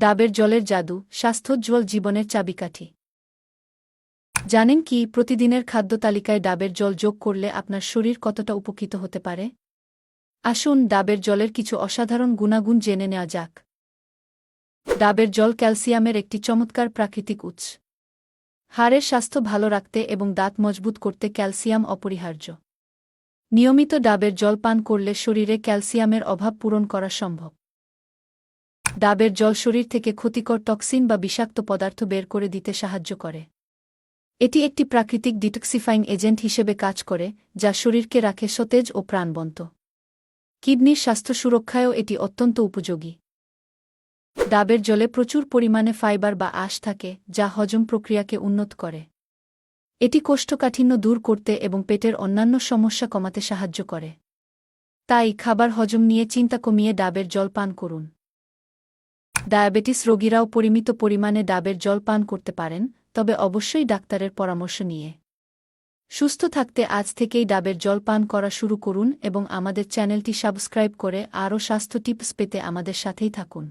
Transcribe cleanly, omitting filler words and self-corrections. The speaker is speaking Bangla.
ডাবের জলের জাদু, স্বাস্থ্যোজ্জ্বল জীবনের চাবিকাঠি। জানেন কি, প্রতিদিনের খাদ্য তালিকায় ডাবের জল যোগ করলে আপনার শরীর কতটা উপকৃত হতে পারে? আসুন ডাবের জলের কিছু অসাধারণ গুণাগুণ জেনে নেওয়া যাক। ডাবের জল ক্যালসিয়ামের একটি চমৎকার প্রাকৃতিক উৎস। হাড়ের স্বাস্থ্য ভালো রাখতে এবং দাঁত মজবুত করতে ক্যালসিয়াম অপরিহার্য। নিয়মিত ডাবের জল পান করলে শরীরে ক্যালসিয়ামের অভাব পূরণ করা সম্ভব। ডাবের জল শরীর থেকে ক্ষতিকর টক্সিন বা বিষাক্ত পদার্থ বের করে দিতে সাহায্য করে। এটি একটি প্রাকৃতিক ডিটক্সিফাইং এজেন্ট হিসেবে কাজ করে, যা শরীরকে রাখে সতেজ ও প্রাণবন্ত। কিডনির স্বাস্থ্য সুরক্ষায়ও এটি অত্যন্ত উপযোগী। ডাবের জলে প্রচুর পরিমাণে ফাইবার বা আঁশ থাকে, যা হজম প্রক্রিয়াকে উন্নত করে। এটি কোষ্ঠকাঠিন্য দূর করতে এবং পেটের অন্যান্য সমস্যা কমাতে সাহায্য করে। তাই খাবার হজম নিয়ে চিন্তা কমিয়ে ডাবের জল পান করুন। ডায়াবেটিস রোগীরাও পরিমিত পরিমাণে ডাবের জল পান করতে পারেন, তবে অবশ্যই ডাক্তারের পরামর্শ নিয়ে। সুস্থ থাকতে আজ থেকেই ডাবের জল পান করা শুরু করুন এবং আমাদের চ্যানেলটি সাবস্ক্রাইব করে আরও স্বাস্থ্য টিপস পেতে আমাদের সাথেই থাকুন।